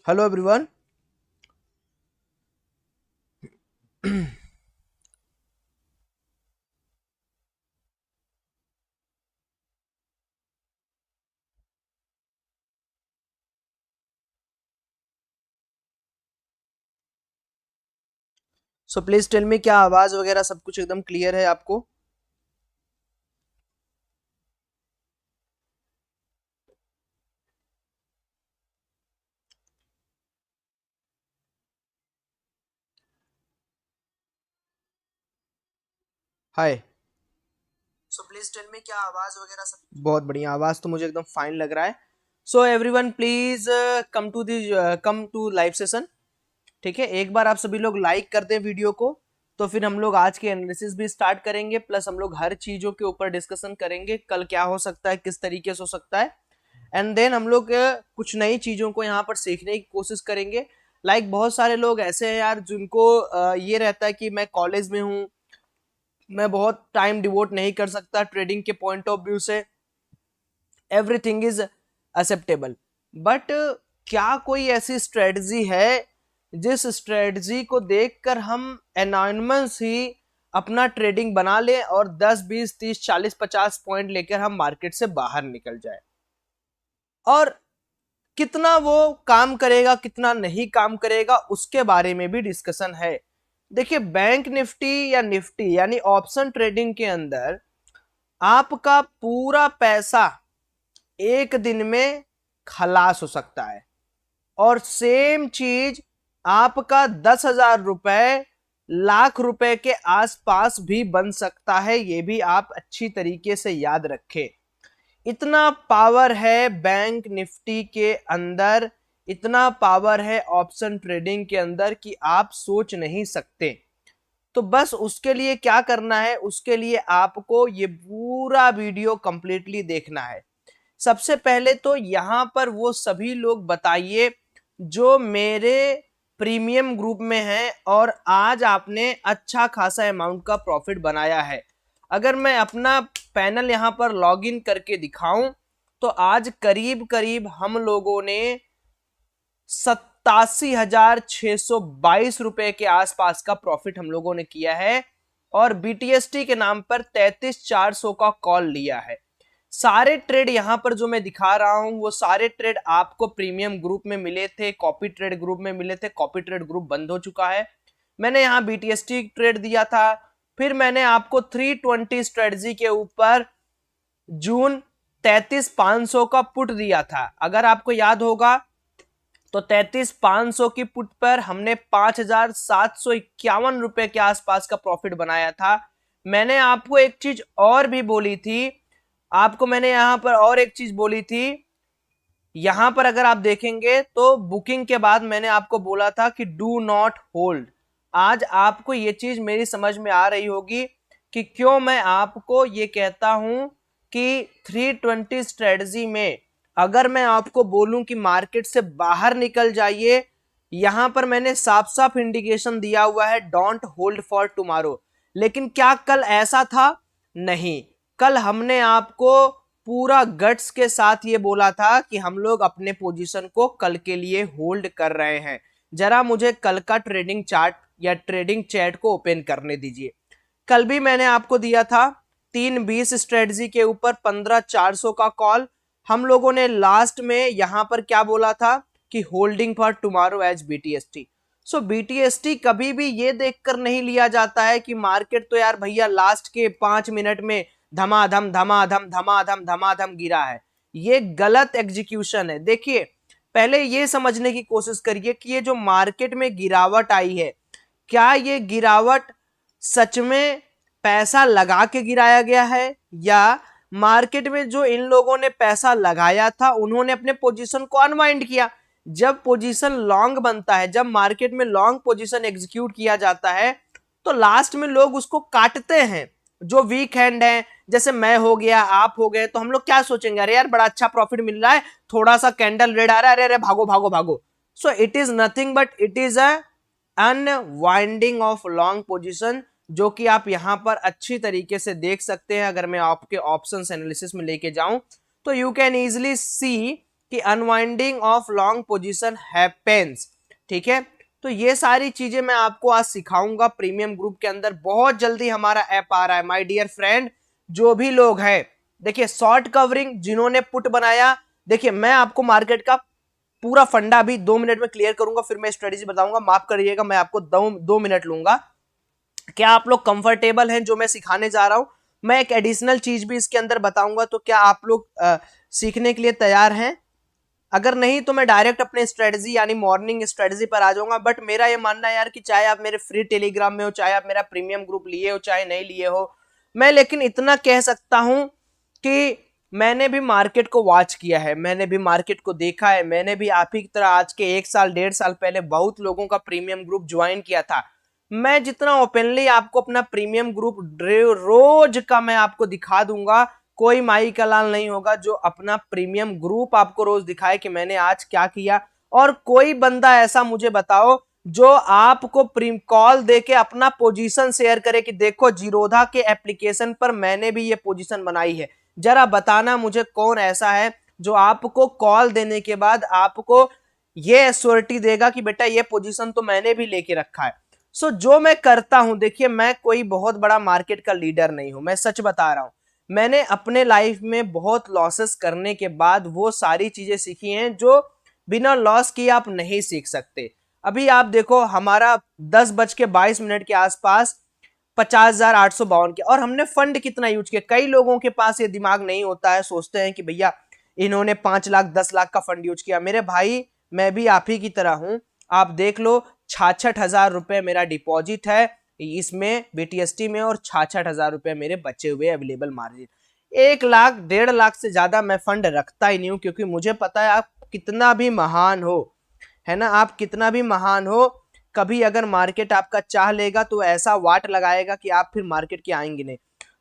Hello everyone. So please tell me, क्या आवाज वगैरह सब कुछ एकदम क्लियर है आपको? हाय। सो प्लीज टेल मी, क्या आवाज वगैरह सब? बहुत बढ़िया, आवाज तो मुझे एकदम फाइन लग रहा है। So everyone please come to live session. ठीक है, एक बार आप सभी लोग लाइक कर दें वीडियो को, तो फिर हम लोग आज के एनालिसिस भी स्टार्ट करेंगे, प्लस हम लोग हर चीजों के ऊपर डिस्कशन करेंगे, कल क्या हो सकता है, किस तरीके से हो सकता है। एंड देन हम लोग कुछ नई चीजों को यहाँ पर सीखने की कोशिश करेंगे। बहुत सारे लोग ऐसे हैं यार जिनको ये रहता है कि मैं कॉलेज में हूँ, मैं बहुत टाइम डिवोट नहीं कर सकता ट्रेडिंग के पॉइंट ऑफ व्यू से, एवरीथिंग इज एक्सेप्टेबल। बट क्या कोई ऐसी स्ट्रेटजी है जिस स्ट्रेटजी को देखकर हम एनॉयनमेंस ही अपना ट्रेडिंग बना ले और 10 20 30 40 50 पॉइंट लेकर हम मार्केट से बाहर निकल जाए? और कितना वो काम करेगा, कितना नहीं काम करेगा, उसके बारे में भी डिस्कशन है। देखिए, बैंक निफ्टी या निफ्टी यानी ऑप्शन ट्रेडिंग के अंदर आपका पूरा पैसा एक दिन में खलास हो सकता है, और सेम चीज आपका 10,000 रुपए लाख रुपए के आसपास भी बन सकता है। ये भी आप अच्छी तरीके से याद रखें। इतना पावर है बैंक निफ्टी के अंदर, इतना पावर है ऑप्शन ट्रेडिंग के अंदर कि आप सोच नहीं सकते। तो बस उसके लिए क्या करना है, उसके लिए आपको ये पूरा वीडियो कंप्लीटली देखना है। सबसे पहले तो यहां पर वो सभी लोग बताइए जो मेरे प्रीमियम ग्रुप में हैं और आज आपने अच्छा खासा अमाउंट का प्रॉफिट बनाया है। अगर मैं अपना पैनल यहां पर लॉगिन करके दिखाऊं तो आज करीब करीब हम लोगों ने 87,622 रुपए के आसपास का प्रॉफिट हम लोगों ने किया है, और बीटीएसटी के नाम पर 33,400 का कॉल लिया है। सारे ट्रेड यहां पर जो मैं दिखा रहा हूं वो सारे ट्रेड आपको प्रीमियम ग्रुप में मिले थे, कॉपी ट्रेड ग्रुप में मिले थे। कॉपी ट्रेड ग्रुप बंद हो चुका है। मैंने यहां बीटीएसटी ट्रेड दिया था। फिर मैंने आपको 320 स्ट्रेटजी के ऊपर जून 33,500 का पुट दिया था। अगर आपको याद होगा तो 33,500 की पुट पर हमने 5,751 रुपए के आसपास का प्रॉफिट बनाया था। मैंने आपको एक चीज और भी बोली थी, आपको मैंने यहां पर और एक चीज बोली थी। यहां पर अगर आप देखेंगे तो बुकिंग के बाद मैंने आपको बोला था कि डू नॉट होल्ड। आज आपको ये चीज मेरी समझ में आ रही होगी कि क्यों मैं आपको ये कहता हूं कि 320 स्ट्रेटजी में अगर मैं आपको बोलूं कि मार्केट से बाहर निकल जाइए, यहां पर मैंने साफ साफ इंडिकेशन दिया हुआ है डोंट होल्ड फॉर टुमारो। लेकिन क्या कल ऐसा था? नहीं। कल हमने आपको पूरा गट्स के साथ ये बोला था कि हम लोग अपने पोजीशन को कल के लिए होल्ड कर रहे हैं। जरा मुझे कल का ट्रेडिंग चार्ट या ट्रेडिंग चैट को ओपन करने दीजिए। कल भी मैंने आपको दिया था 320 स्ट्रेटजी के ऊपर 15,400 का कॉल। हम लोगों ने लास्ट में यहां पर क्या बोला था कि holding for tomorrow as BTST. So BTST कभी भी ये देखकर नहीं लिया जाता है कि मार्केट तो यार भैया लास्ट के 5 मिनट में धमाधम धमाधम धमाधम धमाधम गिरा है। ये गलत एग्जीक्यूशन है। देखिए, पहले ये समझने की कोशिश करिए कि ये जो मार्केट में गिरावट आई है, क्या ये गिरावट सच में पैसा लगा के गिराया गया है, या मार्केट में जो इन लोगों ने पैसा लगाया था उन्होंने अपने पोजीशन को अनवाइंड किया। जब पोजीशन लॉन्ग बनता है, जब मार्केट में लॉन्ग पोजीशन एग्जीक्यूट किया जाता है, तो लास्ट में लोग उसको काटते हैं। जो वीक हैंड है, जैसे मैं हो गया, आप हो गए, तो हम लोग क्या सोचेंगे, अरे यार बड़ा अच्छा प्रॉफिट मिल रहा है, थोड़ा सा कैंडल रेड आ रहा है, अरे अरे भागो भागो भागो। So it is nothing but it is a unwinding of long position, जो कि आप यहां पर अच्छी तरीके से देख सकते हैं। अगर मैं आपके ऑप्शंस एनालिसिस में लेके जाऊं तो यू कैन इजिली सी कि unwinding of long position happens. ठीक है, तो ये सारी चीजें मैं आपको आज सिखाऊंगा प्रीमियम ग्रुप के अंदर। बहुत जल्दी हमारा ऐप आ रहा है माय डियर फ्रेंड। जो भी लोग हैं, देखिए शॉर्ट कवरिंग जिन्होंने पुट बनाया, देखिए मैं आपको मार्केट का पूरा फंडा अभी 2 मिनट में क्लियर करूंगा, फिर मैं स्ट्रेटेजी बताऊंगा। माफ करिएगा, मैं आपको 2 मिनट लूंगा। क्या आप लोग कंफर्टेबल हैं जो मैं सिखाने जा रहा हूं? मैं एक एडिशनल चीज भी इसके अंदर बताऊंगा, तो क्या आप लोग सीखने के लिए तैयार हैं? अगर नहीं तो मैं डायरेक्ट अपने स्ट्रेटजी यानी मॉर्निंग स्ट्रेटजी पर आ जाऊंगा। बट मेरा ये मानना है यार कि चाहे आप मेरे फ्री टेलीग्राम में हो, चाहे आप मेरा प्रीमियम ग्रुप लिए हो, चाहे नहीं लिए हो, मैं लेकिन इतना कह सकता हूं कि मैंने भी मार्केट को वॉच किया है, मैंने भी मार्केट को देखा है। मैंने भी आप ही की तरह आज के 1 साल 1.5 साल पहले बहुत लोगों का प्रीमियम ग्रुप ज्वाइन किया था। मैं जितना ओपनली आपको अपना प्रीमियम ग्रुप रोज का मैं आपको दिखा दूंगा, कोई माई का लाल नहीं होगा जो अपना प्रीमियम ग्रुप आपको रोज दिखाए कि मैंने आज क्या किया। और कोई बंदा ऐसा मुझे बताओ जो आपको कॉल देके अपना पोजीशन शेयर करे कि देखो जीरोधा के एप्लीकेशन पर मैंने भी ये पोजीशन बनाई है। जरा बताना मुझे कौन ऐसा है जो आपको कॉल देने के बाद आपको ये एश्योरिटी देगा कि बेटा ये पोजीशन तो मैंने भी लेके रखा है। सो जो मैं करता हूं, देखिए मैं कोई बहुत बड़ा मार्केट का लीडर नहीं हूं, मैं सच बता रहा हूं। मैंने अपने लाइफ में बहुत लॉसेस करने के बाद वो सारी चीजें सीखी हैं जो बिना लॉस किए आप नहीं सीख सकते। अभी आप देखो हमारा 10:22 के आसपास 50,852 के, और हमने फंड कितना यूज किया। कई लोगों के पास ये दिमाग नहीं होता है, सोचते हैं कि भैया इन्होंने 5 लाख 10 लाख का फंड यूज किया। मेरे भाई मैं भी आप ही की तरह हूं, आप देख लो 66,000 रुपए मेरा डिपॉजिट है इसमें बीटीएसटी में, और 66,000 रुपए मेरे बचे हुए अवेलेबल मार्जिन। 1 लाख 1.5 लाख से ज्यादा मैं फंड रखता ही नहीं हूं, क्योंकि मुझे पता है आप कितना भी महान हो, है ना, आप कितना भी महान हो, कभी अगर मार्केट आपका चाह लेगा तो ऐसा वाट लगाएगा कि आप फिर मार्केट के आएंगे नहीं।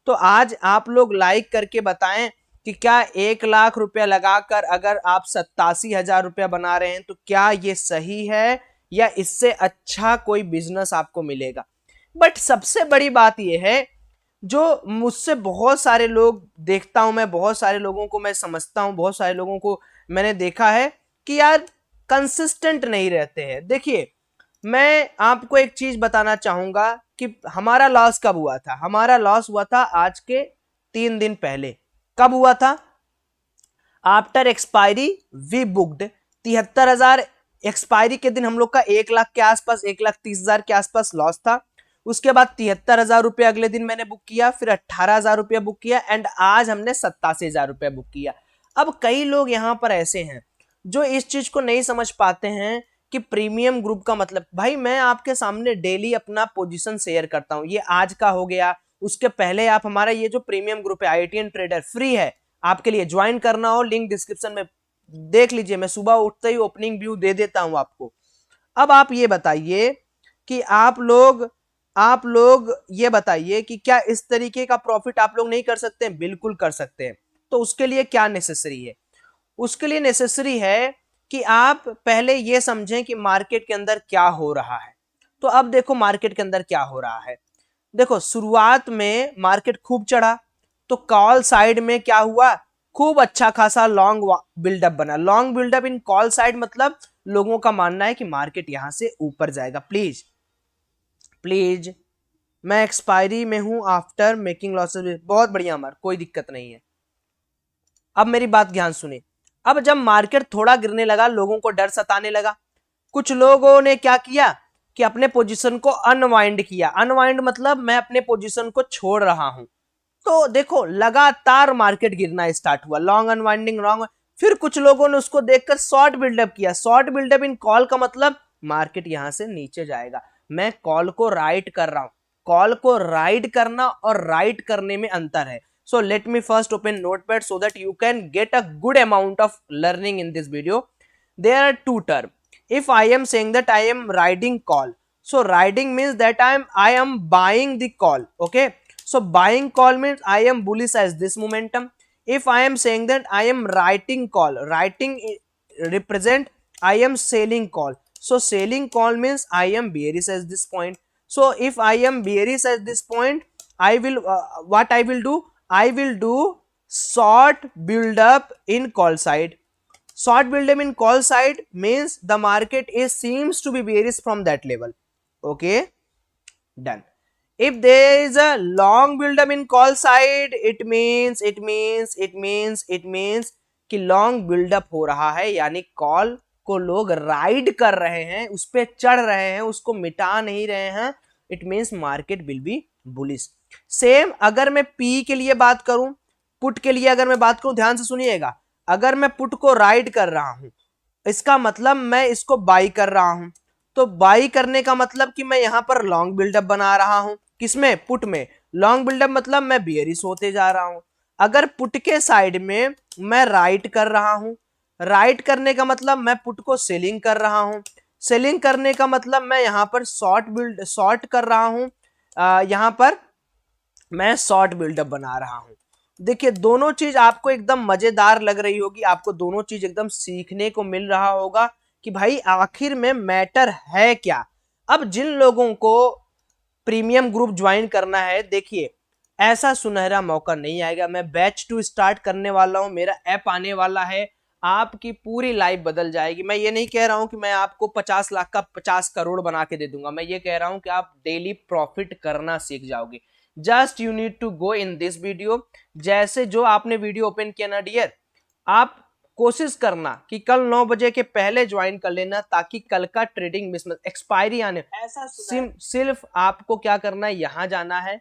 तो आज आप लोग लाइक करके बताएं कि क्या 1 लाख रुपया लगाकर अगर आप 87,000 रुपया बना रहे हैं तो क्या ये सही है, या इससे अच्छा कोई बिजनेस आपको मिलेगा? बट सबसे बड़ी बात यह है, जो मुझसे बहुत सारे लोग देखता हूं मैं, बहुत सारे लोगों को मैं समझता हूं, बहुत सारे लोगों को मैंने देखा है कि यार कंसिस्टेंट नहीं रहते हैं। देखिए मैं आपको एक चीज बताना चाहूंगा कि हमारा लॉस कब हुआ था। हमारा लॉस हुआ था आज के 3 दिन पहले। कब हुआ था? After expiry we booked 73,000। Expiry के दिन हम लोग का 1 लाख के आसपास, 1,30,000 के आसपास लॉस था। उसके बाद 73,000 रुपये अगले दिन मैंने बुक किया, फिर 18,000 रुपया बुक किया, एंड आज हमने 87,000 रुपया बुक किया। अब कई लोग यहां पर ऐसे हैं जो इस चीज को नहीं समझ पाते हैं कि प्रीमियम ग्रुप का मतलब, भाई मैं आपके सामने डेली अपना पोजीशन शेयर करता हूं, ये आज का हो गया। उसके पहले आप हमारा ये जो प्रीमियम ग्रुप है IITN ट्रेडर फ्री है, आपके लिए ज्वाइन करना हो लिंक डिस्क्रिप्शन में देख लीजिए। मैं सुबह उठते ही ओपनिंग व्यू दे देता हूं आपको। अब आप ये बताइए कि आप लोग ये बताइए कि क्या इस तरीके का प्रॉफिट आप लोग नहीं कर सकते? बिल्कुल कर सकते हैं। तो उसके लिए क्या नेसेसरी है? उसके लिए नेसेसरी है कि आप पहले ये समझें कि मार्केट के अंदर क्या हो रहा है। तो अब देखो मार्केट के अंदर क्या हो रहा है। देखो शुरुआत में मार्केट खूब चढ़ा, तो कॉल साइड में क्या हुआ, खूब अच्छा खासा लॉन्ग बिल्डअप बना। लॉन्ग बिल्डअप इन कॉल साइड मतलब लोगों का मानना है कि मार्केट यहां से ऊपर जाएगा। प्लीज प्लीज, मैं एक्सपायरी में हूं आफ्टर मेकिंग लॉसेस। बहुत बढ़िया अमर, कोई दिक्कत नहीं है। अब मेरी बात ध्यान सुने। अब जब मार्केट थोड़ा गिरने लगा, लोगों को डर सताने लगा। कुछ लोगों ने क्या किया कि अपने पोजीशन को अनवाइंड किया। अनवाइंड मतलब मैं अपने पोजीशन को छोड़ रहा हूं। तो देखो लगातार मार्केट गिरना स्टार्ट हुआ, लॉन्ग अनवाइंडिंग लॉन्ग। फिर कुछ लोगों ने उसको देखकर शॉर्ट बिल्डअप किया। शॉर्ट बिल्डअप इन कॉल का मतलब मार्केट यहां से नीचे जाएगा। मैं कॉल को राइट कर रहा हूं। कॉल को राइट करना और राइट करने में अंतर है। So let me first open Notepad so that you can get a good amount of learning in this video. There are two terms. If I am saying that I am riding call, so riding means that I am buying the call. Okay, so buying call means I am bullish as this momentum. If I am saying that I am writing call, writing represent I am selling call. So selling call means I am bearish at this point. So if I am bearish at this point, I will what I will do? I will do short build up in call side. Short build up in call side means the market is seems to be bearish from that level. Okay, done. If there is a long build up in call side, it means कि long buildup हो रहा है, यानी call को लोग ride कर रहे हैं, उस पर चढ़ रहे हैं, उसको मिटा नहीं रहे हैं. It means market will be bullish. Same अगर मैं पी के लिए बात करूं, पुट के लिए अगर मैं बात करूं, ध्यान से सुनिएगा. अगर मैं पुट को राइड कर रहा हूं, इसका मतलब मैं इसको बाई कर रहा हूं. तो बाई करने का मतलब कि मैं यहां पर लॉन्ग बिल्डअप बना रहा हूं. किसमें? पुट में. लॉन्ग बिल्डअप मतलब मैं बियरिश होते जा रहा हूं. अगर पुट के साइड में मैं राइट कर रहा हूं, राइट करने का मतलब मैं पुट को सेलिंग कर रहा हूं. सेलिंग करने का मतलब मैं यहां पर शॉर्ट कर रहा हूं. यहां पर मैं शॉर्ट बिल्डअप बना रहा हूं. देखिए दोनों चीज आपको एकदम मजेदार लग रही होगी, आपको दोनों चीज एकदम सीखने को मिल रहा होगा कि भाई आखिर में मैटर है क्या. अब जिन लोगों को प्रीमियम ग्रुप ज्वाइन करना है, देखिए ऐसा सुनहरा मौका नहीं आएगा. मैं बैच 2 स्टार्ट करने वाला हूं, मेरा ऐप आने वाला है, आपकी पूरी लाइफ बदल जाएगी. मैं ये नहीं कह रहा हूं कि मैं आपको 50 लाख का 50 करोड़ बना के दे दूंगा. मैं ये कह रहा हूं कि आप डेली प्रॉफिट करना सीख जाओगे. Just you need to go in this video. जैसे जो आपने वीडियो ओपन किया ना डियर, आप कोशिश करना कि कल 9 बजे के पहले ज्वाइन कर लेना, ताकि कल का ट्रेडिंग मिस मत. एक्सपायरी आने ऐसा सिर्फ आपको क्या करना है, यहां जाना है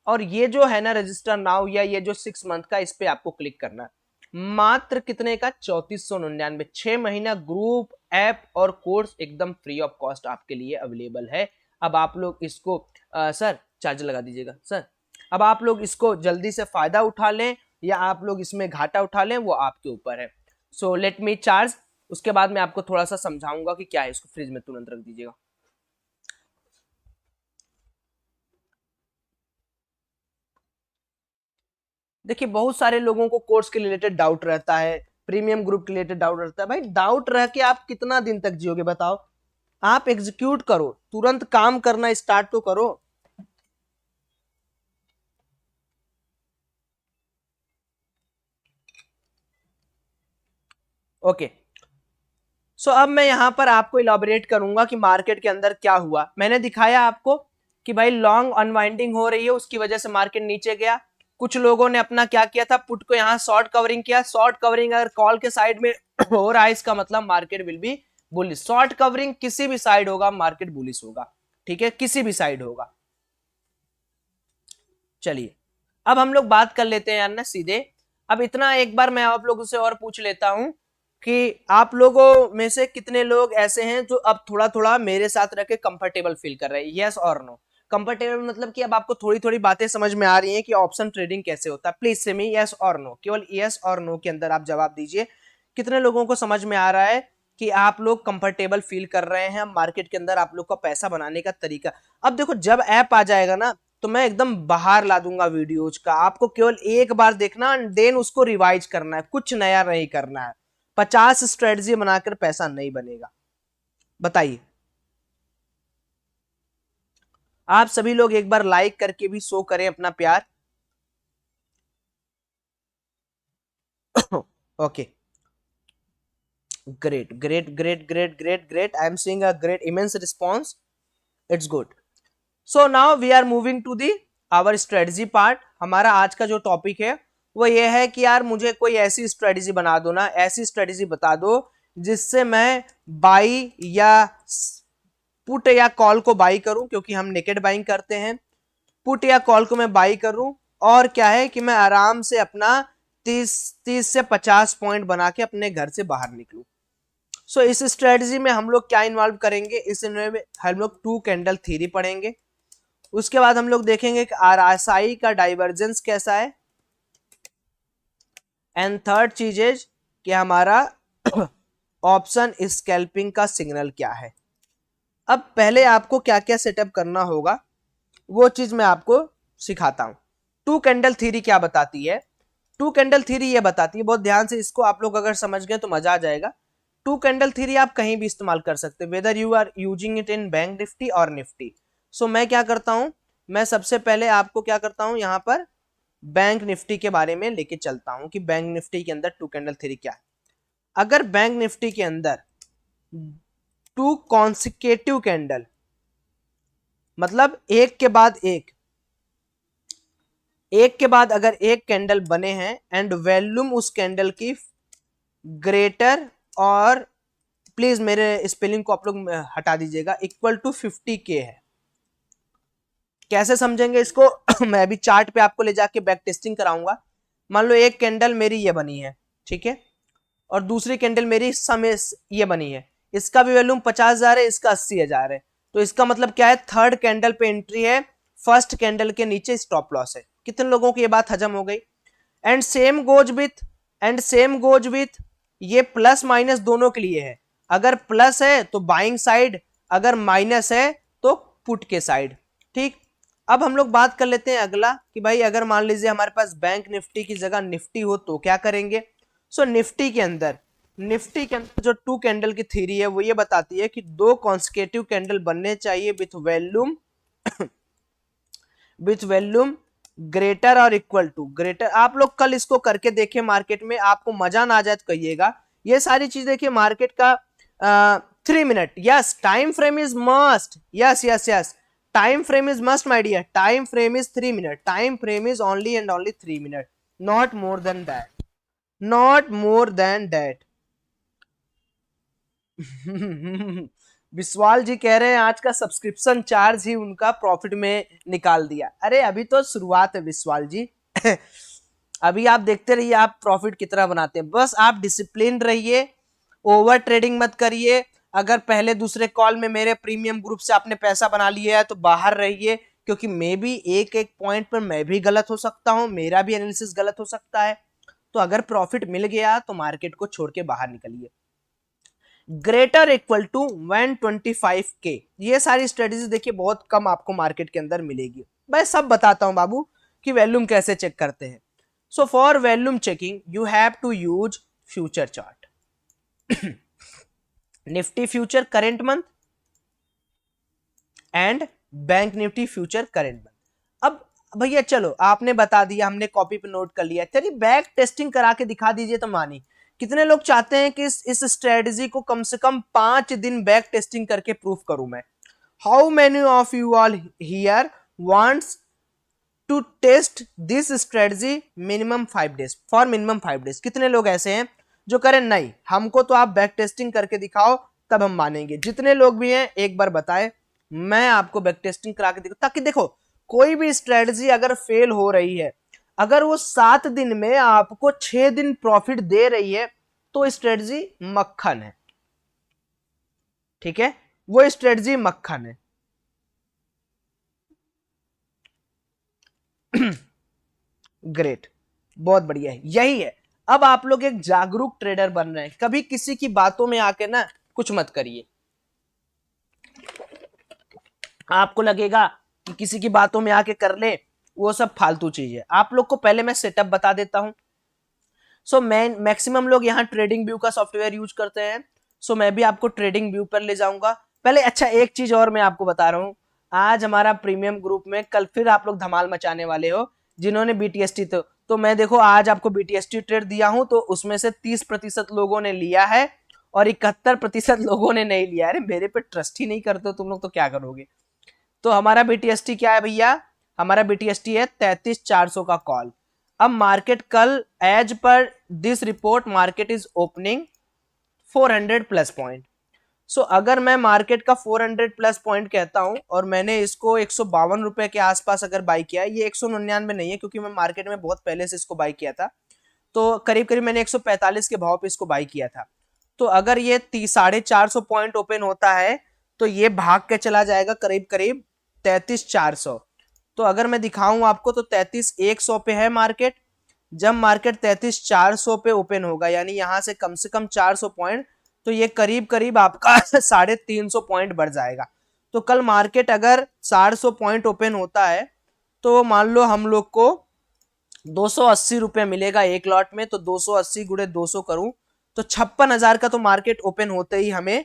और ये जो है ना रजिस्टर नाउ, या ये जो 6 मंथ का, इस पे आपको क्लिक करना है. मात्र कितने का? 3499. 6 महीना ग्रुप ऐप और कोर्स एकदम फ्री ऑफ कॉस्ट आपके लिए अवेलेबल है. अब आप लोग इसको सर चार्ज लगा दीजिएगा सर. अब आप लोग इसको जल्दी से फायदा उठा लें या आप लोग इसमें घाटा उठा लें, वो आपके ऊपर है. So let me charge. उसके बाद मैं आपको थोड़ा सा समझाऊंगा कि क्या है. इसको फ्रिज में तुरंत रख दीजिएगा. देखिए बहुत सारे लोगों को कोर्स के रिलेटेड डाउट रहता है, प्रीमियम ग्रुप के रिलेटेड डाउट रहता है. भाई डाउट रह के आप कितना दिन तक जियोगे बताओ. आप एग्जीक्यूट करो, तुरंत काम करना स्टार्ट तो करो. ओके सो अब मैं यहां पर आपको इलाबोरेट करूंगा कि मार्केट के अंदर क्या हुआ. मैंने दिखाया आपको कि भाई लॉन्ग अनवाइंडिंग हो रही है, उसकी वजह से मार्केट नीचे गया. कुछ लोगों ने अपना क्या किया था, पुट को यहां शॉर्ट कवरिंग किया. शॉर्ट कवरिंग अगर कॉल के साइड में हो रहा है, इसका मतलब market will be bullish. Short covering किसी भी साइड होगा, मार्केट बुलिश होगा. ठीक है, किसी भी साइड होगा. चलिए अब हम लोग बात कर लेते हैं यार ना सीधे. अब इतना एक बार मैं आप लोगों से और पूछ लेता हूं कि आप लोगों में से कितने लोग ऐसे हैं जो अब थोड़ा थोड़ा मेरे साथ रह के कंफर्टेबल फील कर रहे हैं. यस और नो. कंफर्टेबल मतलब कि अब आपको थोड़ी थोड़ी बातें समझ में आ रही हैं कि ऑप्शन ट्रेडिंग कैसे होता है. प्लीज से मी यस और नो, केवल यस और नो के अंदर आप जवाब दीजिए. कितने लोगों को समझ में आ रहा है कि आप लोग कंफर्टेबल फील कर रहे हैं मार्केट के अंदर, आप लोग का पैसा बनाने का तरीका. अब देखो जब ऐप आ जाएगा ना, तो मैं एकदम बाहर ला दूंगा वीडियोज का. आपको केवल एक बार देखना, देन उसको रिवाइज करना है, कुछ नया नहीं करना है. 50 स्ट्रेटजी बनाकर पैसा नहीं बनेगा. बताइए. आप सभी लोग एक बार लाइक करके भी शो करें अपना प्यार. Okay great great great great great great. I am seeing a great immense response. It's good. So now we are moving to the our strategy part. हमारा आज का जो टॉपिक है वो ये है कि यार मुझे कोई ऐसी स्ट्रेटजी बना दो ना, ऐसी स्ट्रेटजी बता दो जिससे मैं बाई या पुट या कॉल को बाई करूं, क्योंकि हम नेकेड बाइंग करते हैं. पुट या कॉल को मैं बाई करूं और क्या है कि मैं आराम से अपना 30 से 50 पॉइंट बना के अपने घर से बाहर निकलूं. सो इस स्ट्रेटजी में हम लोग क्या इन्वॉल्व करेंगे, इसमें हम लोग 2 कैंडल थ्योरी पढ़ेंगे. उसके बाद हम लोग देखेंगे कि RSI का डाइवर्जेंस कैसा है. एंड थर्ड चीज है कि हमारा ऑप्शन स्कैल्पिंग का सिग्नल क्या है. अब पहले आपको क्या क्या सेटअप करना होगा वो चीज मैं आपको सिखाता हूं. 2 कैंडल थ्योरी क्या बताती है? 2 कैंडल थ्योरी ये बताती है, बहुत ध्यान से इसको आप लोग अगर समझ गए तो मजा आ जाएगा. टू कैंडल थ्योरी आप कहीं भी इस्तेमाल कर सकते हैं, whether you are using it in Bank Nifty और निफ्टी। सो मैं क्या करता हूं, मैं सबसे पहले आपको क्या करता हूं, यहां पर बैंक निफ्टी के बारे में लेके चलता हूं कि बैंक निफ्टी के अंदर टू कैंडल थ्योरी क्या है। अगर बैंक निफ्टी के अंदर टू कॉन्सिक्यूटिव कैंडल, मतलब एक के बाद एक अगर एक कैंडल बने हैं एंड वॉल्यूम उस कैंडल की ग्रेटर और, प्लीज मेरे स्पेलिंग को आप लोग हटा दीजिएगा, इक्वल टू 50K है। कैसे समझेंगे इसको मैं अभी चार्ट पे आपको ले जाके बैक टेस्टिंग कराऊंगा। मान लो एक कैंडल मेरी ये बनी है, ठीक है, और दूसरी कैंडल मेरी समय ये बनी है, इसका भी वॉल्यूम 50,000 है, इसका 80,000 है, तो इसका मतलब क्या है, थर्ड कैंडल पे एंट्री है, फर्स्ट कैंडल के नीचे स्टॉप लॉस है। कितने लोगों को ये बात हजम हो गई? एंड सेम गोज विथ ये प्लस माइनस दोनों के लिए है। अगर प्लस है तो बाइंग साइड, अगर माइनस है तो पुट के साइड। ठीक, अब हम लोग बात कर लेते हैं अगला कि भाई अगर मान लीजिए हमारे पास बैंक निफ्टी की जगह निफ्टी हो तो क्या करेंगे। सो निफ्टी के अंदर जो टू कैंडल की थ्योरी है वो ये बताती है कि दो कॉन्सिक्यूटिव कैंडल बनने चाहिए विथ वॉल्यूम ग्रेटर और इक्वल टू ग्रेटर। आप लोग कल इसको करके देखें मार्केट में, आपको मजा ना आ जाए तो कहिएगा। ये सारी चीज देखिए मार्केट का 3 minute, yes time frame is must, yes time frame is must my dear, time frame is 3 minute, time frame is only and only 3 minute, not more than that. Vishal ji कह रहे हैं आज का सब्सक्रिप्शन चार्ज ही उनका profit में निकाल दिया। अरे अभी तो शुरुआत है विश्वाल जी अभी आप देखते रहिए आप प्रॉफिट कितना बनाते हैं, बस आप डिसिप्लिन रहिए, ओवर ट्रेडिंग मत करिए। अगर पहले दूसरे कॉल में मेरे प्रीमियम ग्रुप से आपने पैसा बना लिया है तो बाहर रहिए, क्योंकि मे भी एक पॉइंट पर मैं भी गलत हो सकता हूं, मेरा भी एनालिसिस गलत हो सकता है। तो अगर प्रॉफिट मिल गया तो मार्केट को छोड़ के बाहर निकलिए। ग्रेटर इक्वल टू 125K, ये सारी स्ट्रेटेजी देखिए बहुत कम आपको मार्केट के अंदर मिलेगी। मैं सब बताता हूं बाबू कि वॉल्यूम कैसे चेक करते हैं। So for volume checking you have to use future chart, Nifty future current month and Bank Nifty future current month. अब भैया चलो आपने बता दिया, हमने कॉपी पे नोट कर लिया, चलिए बैक टेस्टिंग करा के दिखा दीजिए तो मानी। कितने लोग चाहते हैं कि इस स्ट्रेटजी को कम से कम 5 दिन बैक टेस्टिंग करके प्रूफ करूं मैं? How many of you all here wants to test this strategy minimum 5 days, for minimum 5 days? कितने लोग ऐसे हैं जो करें नहीं हमको तो आप बैक टेस्टिंग करके दिखाओ तब हम मानेंगे? जितने लोग भी हैं एक बार बताएं, मैं आपको बैक टेस्टिंग करा के दिखाऊं, ताकि देखो कोई भी स्ट्रेटजी अगर फेल हो रही है, अगर वो 7 दिन में आपको 6 दिन प्रॉफिट दे रही है तो स्ट्रेटजी मक्खन है। ठीक है, वो स्ट्रेटजी मक्खन है। ग्रेट, बहुत बढ़िया है, यही है। अब आप लोग एक जागरूक ट्रेडर बन रहे हैं, कभी किसी की बातों में आके ना कुछ मत करिए। आपको लगेगा कि किसी की बातों में आके कर ले, वो सब फालतू चीज है। आप लोग को पहले मैं सेटअप बता देता हूं। सो मैक्सिमम लोग यहाँ ट्रेडिंग व्यू का सॉफ्टवेयर यूज करते हैं, सो मैं भी आपको ट्रेडिंग व्यू पर ले जाऊंगा पहले। अच्छा एक चीज और मैं आपको बता रहा हूं, आज हमारा प्रीमियम ग्रुप में कल फिर आप लोग धमाल मचाने वाले हो जिन्होंने बीटीएसटी, तो मैं देखो आज आपको बीटीएसटी ट्रेड दिया हूं तो उसमें से 30% लोगों ने लिया है और 71% लोगों ने नहीं लिया। अरे मेरे पे ट्रस्ट ही नहीं करते तुम लोग तो क्या करोगे? तो हमारा बीटीएसटी क्या है भैया? हमारा बीटीएसटी है 33,400 का कॉल। अब मार्केट कल as per this report market is opening 400 plus point. So अगर मैं मार्केट का 400 प्लस पॉइंट कहता हूं और मैंने इसको 152 रुपए के आसपास अगर बाई किया है, ये 199 नहीं है क्योंकि मैं मार्केट में बहुत पहले से इसको बाई किया था, तो करीब करीब मैंने 145 के भाव पे इसको बाई किया था। तो अगर ये 450 पॉइंट ओपन होता है तो ये भाग के चला जाएगा करीब करीब 33,400। तो अगर मैं दिखाऊं आपको तो 33,100 पे है मार्केट। जब मार्केट 33,400 पे ओपन होगा यानी यहां से कम 400 पॉइंट, तो ये करीब करीब आपका 350 पॉइंट बढ़ जाएगा। तो कल मार्केट अगर 400 पॉइंट ओपन होता है तो मान लो हम लोग को 280 रुपए मिलेगा एक लॉट में, तो 280 गुणे 200 करूं तो 56,000 का तो मार्केट ओपन होते ही हमें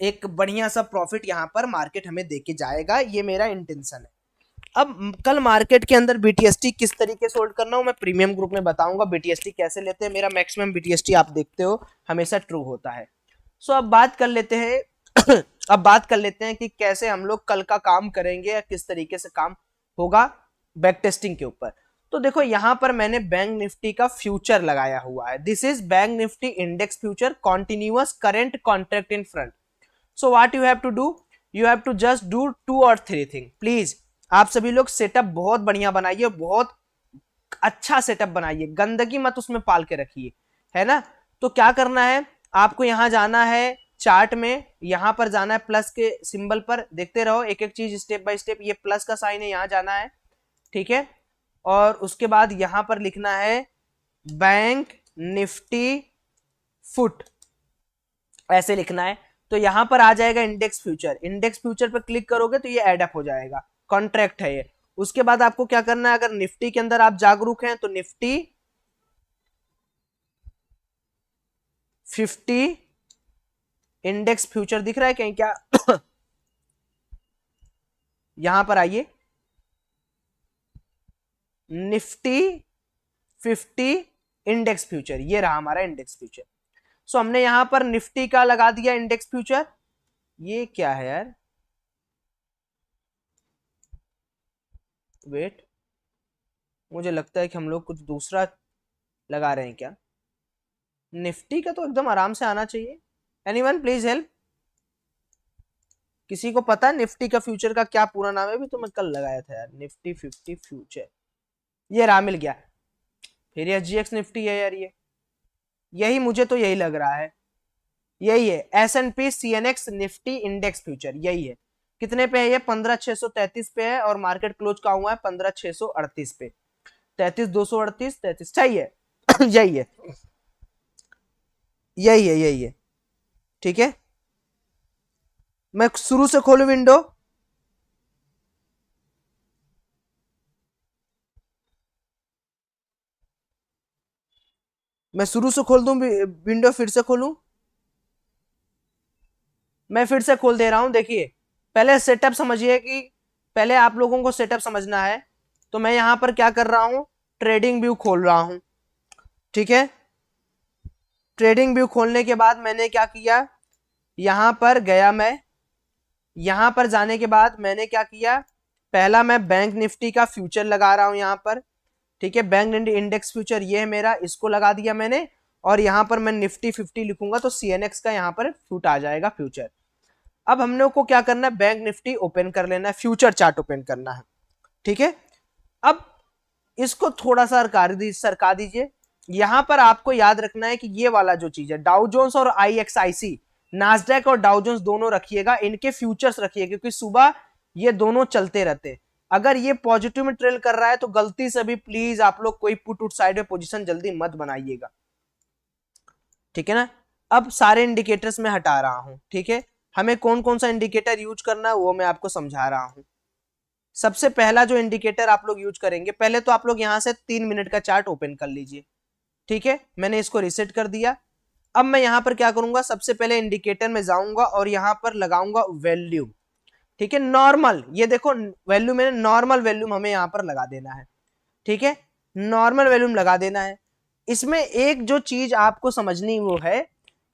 एक बढ़िया सा प्रॉफिट यहाँ पर मार्केट हमें देके जाएगा, ये मेरा इंटेंशन है। अब कल मार्केट के अंदर बीटीएसटी किस तरीके से होल्ड करना हो मैं प्रीमियम ग्रुप में बताऊंगा, बीटीएसटी कैसे लेते हैं, मेरा मैक्सिमम बीटीएसटी आप देखते हो हमेशा ट्रू होता है। सो अब बात कर लेते हैं अब बात कर लेते हैं कि कैसे हम लोग कल का काम करेंगे या किस तरीके से काम होगा बैक टेस्टिंग के ऊपर। तो देखो यहाँ पर मैंने बैंक निफ्टी का फ्यूचर लगाया हुआ है, this is Bank Nifty index future continuous current contract in front. So what you have to do, you have to just do 2 और 3 थिंग। प्लीज आप सभी लोग सेटअप बहुत बढ़िया बनाइए, बहुत अच्छा सेटअप बनाइए, गंदगी मत उसमें पाल के रखिए, है ना। तो क्या करना है, आपको यहां जाना है चार्ट में, यहां पर जाना है प्लस के सिंबल पर, देखते रहो एक एक चीज स्टेप बाय स्टेप। ये प्लस का साइन है, यहां जाना है, ठीक है। और उसके बाद यहां पर लिखना है बैंक निफ्टी फुट, ऐसे लिखना है। तो यहां पर आ जाएगा इंडेक्स फ्यूचर, इंडेक्स फ्यूचर पर क्लिक करोगे तो ये एड अप हो जाएगा, कॉन्ट्रैक्ट है ये। उसके बाद आपको क्या करना है, अगर निफ्टी के अंदर आप जागरूक हैं तो निफ्टी 50 इंडेक्स फ्यूचर दिख रहा है कहीं क्या यहां पर आइए, निफ्टी 50 इंडेक्स फ्यूचर, ये रहा हमारा इंडेक्स फ्यूचर। सो हमने यहां पर निफ्टी का लगा दिया इंडेक्स फ्यूचर। ये क्या है यार, वेट, मुझे लगता है कि हम लोग कुछ दूसरा लगा रहे हैं क्या। निफ्टी का तो एकदम आराम से आना चाहिए, एनीवन प्लीज हेल्प, किसी को पता है निफ्टी का फ्यूचर का क्या पूरा नाम है, भी तो मैं कल लगाया था यार, निफ्टी 50 फ्यूचर, ये रहा, मिल गया। फिर ये जीएक्स निफ्टी है यार, ये यही मुझे तो यही लग रहा है, यही है S&P CNX Nifty index future, यही है। कितने पे है ये, 15,633 पे है, और मार्केट क्लोज का हुआ है 15,638 पे, 33,238, 33, सही है यही है, यही है, यही है, ठीक है। मैं शुरू से खोलू विंडो, मैं शुरू से खोल दूं विंडो, फिर से खोलूं, मैं फिर से खोल दे रहा हूं। देखिए पहले सेटअप समझिए, कि पहले आप लोगों को सेटअप समझना है। तो मैं यहां पर क्या कर रहा हूं, ट्रेडिंग व्यू खोल रहा हूं, ठीक है। ट्रेडिंग व्यू खोलने के बाद मैंने क्या किया, यहां पर गया मैं, यहां पर जाने के बाद मैंने क्या किया, पहला मैं बैंक निफ्टी का फ्यूचर लगा रहा हूं यहां पर, ठीक है। बैंक निफ्टी इंडेक्स फ्यूचर ये है मेरा, इसको लगा दिया मैंने, और यहां पर मैं निफ्टी 50 लिखूंगा तो CNX का यहां पर फूट आ जाएगा फ्यूचर। अब हम लोग को क्या करना है, बैंक निफ्टी ओपन कर लेना है, फ्यूचर चार्ट ओपन करना है, ठीक है। अब इसको थोड़ा सा सरका दीजिए। यहां पर आपको याद रखना है कि ये वाला जो चीज है, डाउ जोन्स और IXIC, नास्डैक और डाउ जोन्स दोनों रखिएगा, इनके फ्यूचर्स रखिए, क्योंकि सुबह ये दोनों चलते रहते। अगर ये पॉजिटिव में ट्रेल कर रहा है तो गलती से भी प्लीज आप लोग कोई पुट उट साइड में पोजीशन जल्दी मत बनाइएगा, ठीक है ना। अब सारे इंडिकेटर्स में हटा रहा हूं, ठीक है। हमें कौन कौन सा इंडिकेटर यूज करना है वो मैं आपको समझा रहा हूं। सबसे पहला जो इंडिकेटर आप लोग यूज करेंगे, पहले तो आप लोग यहां से 3 मिनट का चार्ट ओपन कर लीजिए, ठीक है। मैंने इसको रिसेट कर दिया। अब मैं यहां पर क्या करूंगा, सबसे पहले इंडिकेटर में जाऊंगा और यहां पर लगाऊंगा वैल्यूम, ठीक है, नॉर्मल। ये देखो वैल्यूम, मैंने नॉर्मल वैल्यूम हमें यहां पर लगा देना है, ठीक है, नॉर्मल वैल्यूम लगा देना है। इसमें एक जो चीज आपको समझनी वो है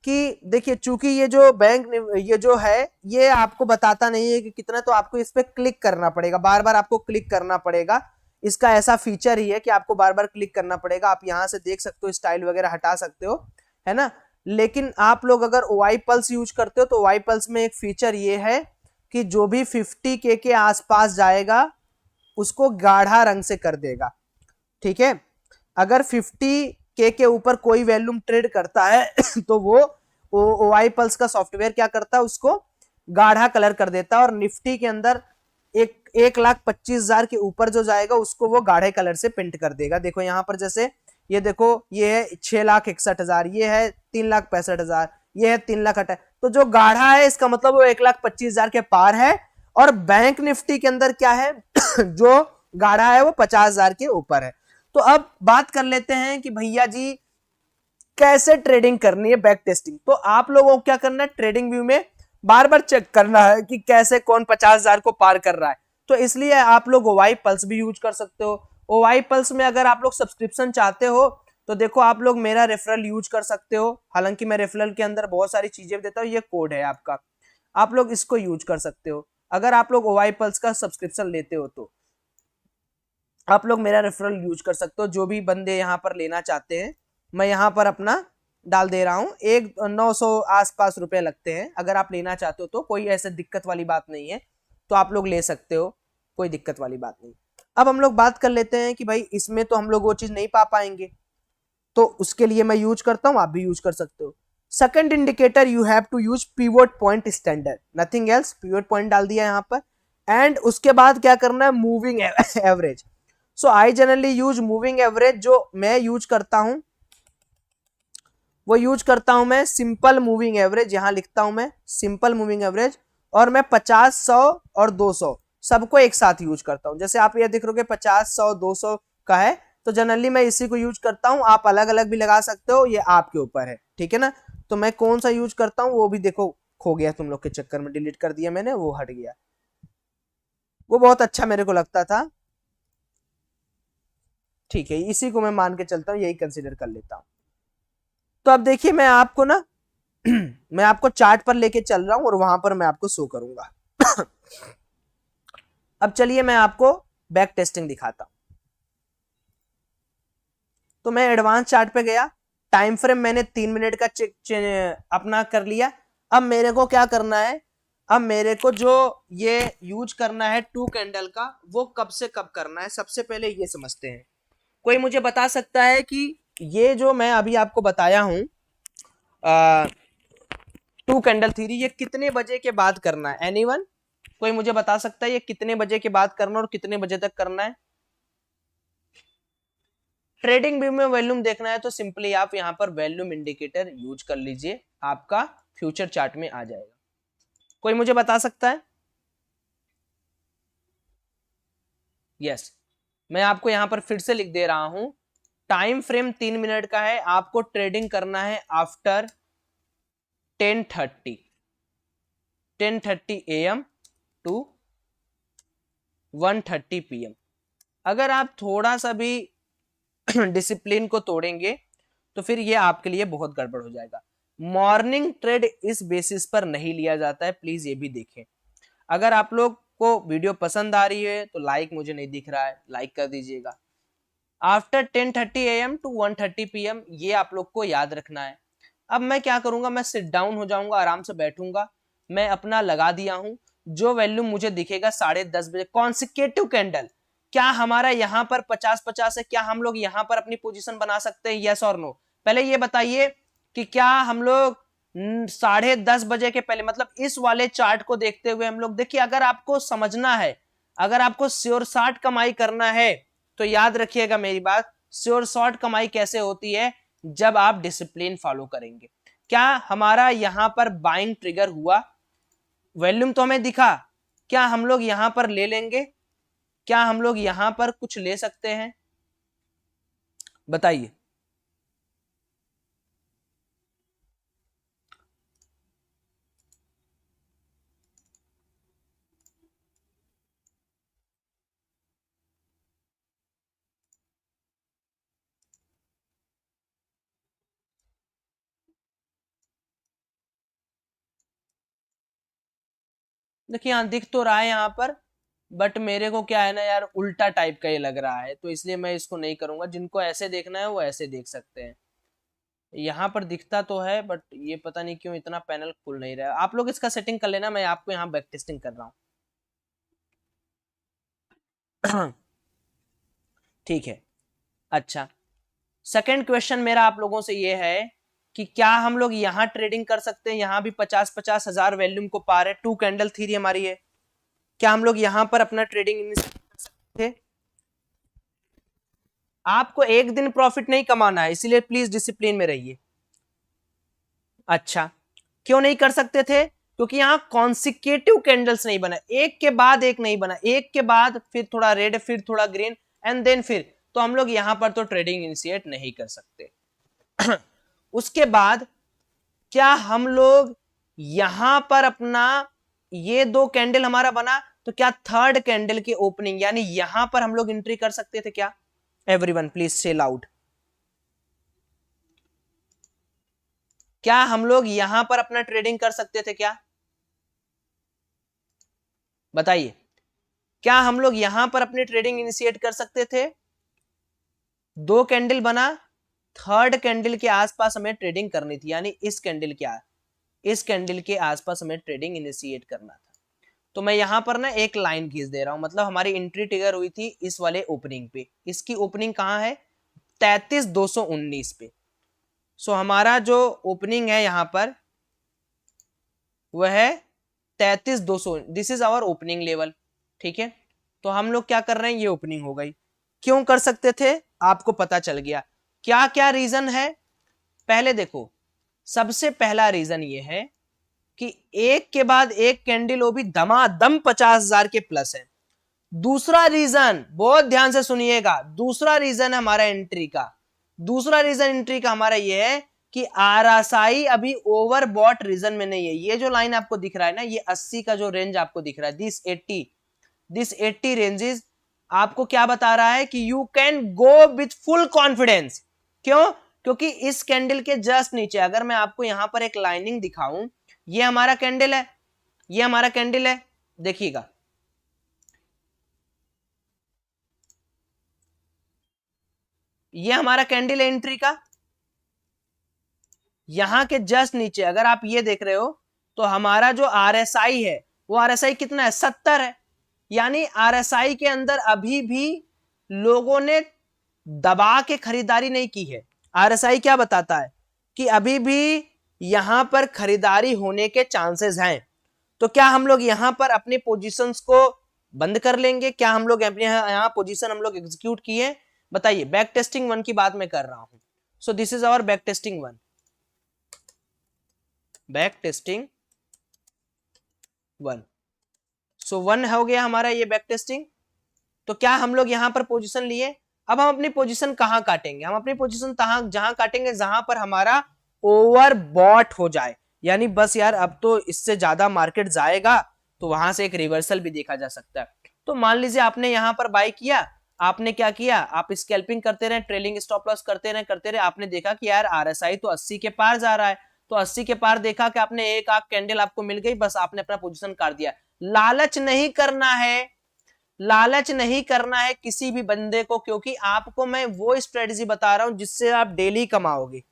कि देखिए, चूंकि ये जो बैंक ये जो है ये आपको बताता नहीं है कि कितना, तो आपको इस पे क्लिक करना पड़ेगा, बार बार आपको क्लिक करना पड़ेगा। इसका ऐसा फीचर ही है कि आपको बार बार क्लिक करना पड़ेगा। आप यहां से देख सकते हो, स्टाइल वगैरह हटा सकते हो, है ना। लेकिन आप लोग अगर OI पल्स यूज करते हो तो OI पल्स में एक फीचर ये है कि जो भी 50K के आसपास जाएगा उसको गाढ़ा रंग से कर देगा, ठीक है। अगर 50K के ऊपर कोई वैल्यूम ट्रेड करता है तो वो OI पल्स का सॉफ्टवेयर क्या करता है, उसको गाढ़ा कलर कर देता है। और निफ्टी के अंदर 1,25,000 के ऊपर जो जाएगा उसको वो गाढ़े कलर से पेंट कर देगा। देखो यहाँ पर जैसे ये देखो, ये है 6,61,000, ये है 3,65,000, ये है 3,00,000। तो जो गाढ़ा है इसका मतलब वो 1,25,000 के पार है। और बैंक निफ्टी के अंदर क्या है जो गाढ़ा है वो 50,000 के ऊपर है। तो अब बात कर लेते हैं कि भैया जी कैसे ट्रेडिंग करनी है बैक टेस्टिंग। तो आप लोगों को क्या करना है, ट्रेडिंग व्यू में बार बार चेक करना है कि कैसे कौन 50,000 को पार कर रहा है। तो इसलिए आप लोग OI पल्स भी यूज कर सकते हो। OI पल्स में अगर आप लोग सब्सक्रिप्शन चाहते हो तो देखो आप लोग मेरा रेफरल यूज कर सकते हो। हालांकि मैं रेफरल के अंदर बहुत सारी चीजें देता हूँ, ये कोड है आपका, आप लोग इसको यूज कर सकते हो। अगर आप लोग OI पल्स का सब्सक्रिप्शन लेते हो तो आप लोग मेरा रेफरल यूज कर सकते हो। जो भी बंदे यहाँ पर लेना चाहते हैं मैं यहाँ पर अपना डाल दे रहा हूँ, 900 आसपास रुपए लगते हैं। अगर आप लेना चाहते हो तो कोई ऐसे दिक्कत वाली बात नहीं है, तो आप लोग ले सकते हो, कोई दिक्कत वाली बात नहीं। अब हम लोग बात कर लेते हैं कि भाई इसमें तो हम लोग वो चीज नहीं पा पाएंगे, तो उसके लिए मैं यूज करता हूं, आप भी यूज कर सकते हो। Second indicator you have to use pivot point standard, nothing else, pivot point डाल दिया यहाँ पर। एंड उसके बाद क्या करना है, moving average. So I generally use moving average. जो मैं यूज करता हूं वो यूज करता हूं मैं सिंपल मूविंग एवरेज, यहां लिखता हूं मैं सिंपल मूविंग एवरेज। और मैं 50, 100 और 200 सबको एक साथ यूज करता हूं। जैसे आप ये देख रहे हो 50, 100, 200 का है, तो जनरली मैं इसी को यूज करता हूं। आप अलग अलग भी लगा सकते हो, ये आपके ऊपर है, ठीक है ना। तो मैं कौन सा यूज करता हूं वो भी देखो, खो गया तुम लोग के चक्कर में, डिलीट कर दिया मैंने, वो हट गया। वो बहुत अच्छा मेरे को लगता था, ठीक है, इसी को मैं मान के चलता हूं, यही कंसिडर कर लेता हूं। तो अब देखिए मैं आपको ना मैं आपको चार्ट पर लेके चल रहा हूं और वहां पर मैं आपको शो करूंगा। अब चलिए मैं आपको बैक टेस्टिंग दिखाता हूं। तो मैं एडवांस चार्ट पे गया, टाइम फ्रेम मैंने 3 मिनट का अपना कर लिया। अब मेरे को क्या करना है, अब मेरे को जो ये यूज करना है 2 कैंडल का, वो कब से कब करना है, सबसे पहले ये समझते हैं। कोई मुझे बता सकता है कि ये जो मैं अभी आपको बताया हूं 2 कैंडल थ्योरी, ये कितने बजे के बाद करना है? एनीवन, कोई मुझे बता सकता है ये कितने बजे के बाद करना और कितने बजे तक करना है? ट्रेडिंग व्यू में वॉल्यूम देखना है तो सिंपली आप यहां पर वॉल्यूम इंडिकेटर यूज कर लीजिए, आपका फ्यूचर चार्ट में आ जाएगा। कोई मुझे बता सकता है? यस, मैं आपको यहां पर फिर से लिख दे रहा हूं, टाइम फ्रेम 3 मिनट का है, आपको ट्रेडिंग करना है आफ्टर 10:30 AM टू 1:30 PM। अगर आप थोड़ा सा भी डिसिप्लिन को तोड़ेंगे तो फिर ये आपके लिए बहुत गड़बड़ हो जाएगा। मॉर्निंग ट्रेड इस बेसिस पर नहीं लिया जाता है, प्लीज ये भी देखें। अगर आप लोग को वीडियो पसंद आ रही है तो लाइक मुझे नहीं दिख रहा है, लाइक कर दीजिएगा। आफ्टर 10:30 AM टू 1:30 PM, ये आप लोग को याद रखना है। अब मैं क्या करूंगा, मैं सिट डाउन हो जाऊंगा, आराम से बैठूंगा, मैं अपना लगा दिया हूं। जो वैल्यू मुझे दिखेगा 10:30 बजे, कॉन्सिक्यूटिव कैंडल, क्या हमारा यहाँ पर 50-50 है? क्या हम लोग यहाँ पर अपनी पोजीशन बना सकते हैं? यस और नो? पहले ये बताइए कि क्या हम लोग 10:30 बजे के पहले, मतलब इस वाले चार्ट को देखते हुए हम लोग, देखिए अगर आपको समझना है, अगर आपको श्योर शॉर्ट कमाई करना है तो याद रखिएगा मेरी बात, श्योर शॉर्ट कमाई कैसे होती है, जब आप डिसिप्लिन फॉलो करेंगे। क्या हमारा यहां पर बाइंग ट्रिगर हुआ, वॉल्यूम तो हमें दिखा, क्या हम लोग यहां पर ले लेंगे? क्या हम लोग यहां पर कुछ ले सकते हैं? बताइए। देखिए यहां दिख तो रहा है यहाँ पर, बट मेरे को क्या है ना यार, उल्टा टाइप का ये लग रहा है, तो इसलिए मैं इसको नहीं करूंगा। जिनको ऐसे देखना है वो ऐसे देख सकते हैं। यहाँ पर दिखता तो है बट ये पता नहीं क्यों इतना पैनल खुल नहीं रहा है। आप लोग इसका सेटिंग कर लेना, मैं आपको यहाँ बैक टेस्टिंग कर रहा हूँ। ठीक है। अच्छा, सेकंड क्वेश्चन मेरा आप लोगों से ये है कि क्या हम लोग यहाँ ट्रेडिंग कर सकते हैं? यहाँ भी 50-50 हजार वैल्यूम को पार है, 2 कैंडल थ्योरी हमारी है, क्या हम लोग यहाँ पर अपना ट्रेडिंग कर सकते हैं? आपको एक दिन प्रॉफिट नहीं कमाना है, इसीलिए प्लीज डिसिप्लिन में रहिए। अच्छा, क्यों नहीं कर सकते थे? क्योंकि यहाँ कॉन्सिक्यूटिव कैंडल्स नहीं बना, एक के बाद एक नहीं बना, एक के बाद फिर थोड़ा रेड, फिर थोड़ा ग्रीन एंड देन फिर, तो हम लोग यहाँ पर तो ट्रेडिंग इनिशिएट नहीं कर सकते। उसके बाद क्या हम लोग यहां पर अपना ये 2 कैंडल हमारा बना, तो क्या थर्ड कैंडल की ओपनिंग यानी यहां पर हम लोग एंट्री कर सकते थे क्या? एवरीवन प्लीज से लाउड, क्या हम लोग यहां पर अपना ट्रेडिंग कर सकते थे क्या? बताइए, क्या हम लोग यहां पर अपनी ट्रेडिंग इनिशिएट कर सकते थे? 2 कैंडल बना, थर्ड कैंडल के आसपास हमें ट्रेडिंग करनी थी, यानी इस कैंडल के आसपास हमें ट्रेडिंग इनिशिएट करना था। तो मैं यहां पर ना एक लाइन खींच दे रहा हूं, मतलब हमारी एंट्री ट्रिगर हुई थी इस वाले ओपनिंग पे, इसकी ओपनिंग कहां है? 33,219 पे। सो हमारा जो ओपनिंग है यहां पर वह है 33,200, this is our opening level, ठीक है। तो हम लोग क्या कर रहे हैं, ये ओपनिंग हो गई। क्यों कर सकते थे, आपको पता चल गया। क्या क्या रीजन है? पहले देखो, सबसे पहला रीजन ये है कि एक के बाद एक कैंडल वो भी धमाधम 50,000 के प्लस है। दूसरा रीजन, बहुत ध्यान से सुनिएगा, दूसरा रीजन हमारा एंट्री का, दूसरा रीजन एंट्री का हमारा ये है कि आरएसआई अभी ओवरबॉट रीजन में नहीं है। ये जो लाइन आपको दिख रहा है ना, ये 80 का जो रेंज आपको दिख रहा है, दिस 80 रेंजेस आपको क्या बता रहा है कि you can go with full confidence. क्यों? क्योंकि इस कैंडल के जस्ट नीचे अगर मैं आपको यहां पर एक लाइनिंग दिखाऊं, ये हमारा कैंडल है, ये हमारा कैंडल है, देखिएगा ये हमारा कैंडल है एंट्री का। यहां के जस्ट नीचे अगर आप ये देख रहे हो तो हमारा जो आरएसआई है वो आरएसआई कितना है, 70 है। यानी आरएसआई के अंदर अभी भी लोगों ने दबा के खरीदारी नहीं की है। आरएसआई क्या बताता है कि अभी भी यहां पर खरीदारी होने के चांसेस हैं। तो क्या हम लोग यहां पर अपने पोजीशंस को बंद कर लेंगे? क्या हम लोग अपने यहां पोजीशन हम लोग एग्जीक्यूट किए? बताइए, बैक टेस्टिंग 1 की बात मैं कर रहा हूं। So this is our back testing 1, back testing 1। So 1 हो गया हमारा ये बैक टेस्टिंग। तो क्या हम लोग यहां पर पोजीशन लिए? अब हम अपनी पोजीशन कहां काटेंगे? हम अपनी पोजीशन जहां काटेंगे जहां पर हमारा ओवरबॉट हो जाए, यानी बस यार अब तो इससे ज्यादा मार्केट जाएगा, तो वहां से एक रिवर्सल भी देखा जा सकता है। तो मान लीजिए आपने यहां पर बाय किया, आपने क्या किया, आप स्कैल्पिंग करते रहे, ट्रेलिंग स्टॉप लॉस करते रहे, आपने देखा कि यार आरएसआई तो 80 के पार जा रहा है, तो 80 के पार देखा कि आपने एक आख कैंडल आपको मिल गई, बस आपने अपना पोजीशन काट दिया। लालच नहीं करना है, लालच नहीं करना है किसी भी बंदे को, क्योंकि आपको मैं वो स्ट्रेटजी बता रहा हूं जिससे आप डेली कमाओगे।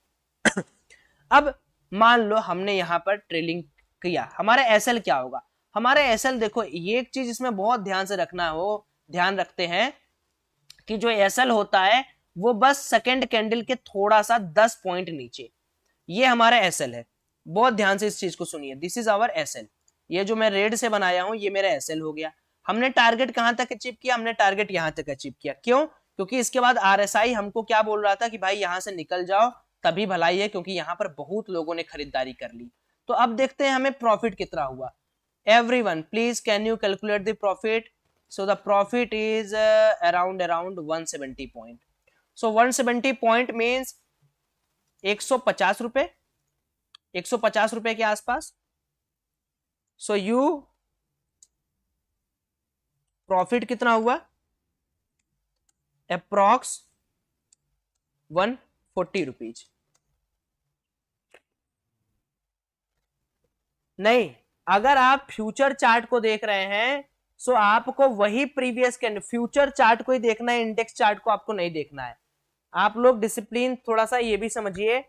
अब मान लो हमने यहां पर ट्रेलिंग किया, हमारा एसएल क्या होगा? हमारा एसएल देखो, ये एक चीज इसमें बहुत ध्यान से रखना हो, ध्यान रखते हैं कि जो एसएल होता है वो बस सेकंड कैंडल के थोड़ा सा 10 पॉइंट नीचे, ये हमारा एसएल है। बहुत ध्यान से इस चीज को सुनिए, दिस इज आवर एसएल। ये जो मैं रेड से बनाया हूं ये मेरा एसएल हो गया। हमने टारगेट कहां तक अचीव किया? हमने टारगेट यहां तक अचीव किया। क्यों? क्योंकि इसके बाद आरएसआई हमको क्या बोल रहा था कि भाई यहां से निकल जाओ, तभी भलाई है, क्योंकि यहां पर बहुत लोगों ने खरीदारी कर ली। तो अब देखते हैं हमें प्रॉफिट कितना हुआ। Everyone please can you calculate the profit? So the profit is around 170 point. So 170 point means 150 रुपए, 150 रुपए के आसपास। सो यू प्रॉफिट कितना हुआ? Approx 140 rupees. नहीं, अगर आप फ्यूचर चार्ट को देख रहे हैं सो आपको वही प्रीवियस कैंडल, फ्यूचर चार्ट को ही देखना है, इंडेक्स चार्ट को आपको नहीं देखना है। आप लोग डिसिप्लिन थोड़ा सा ये भी समझिए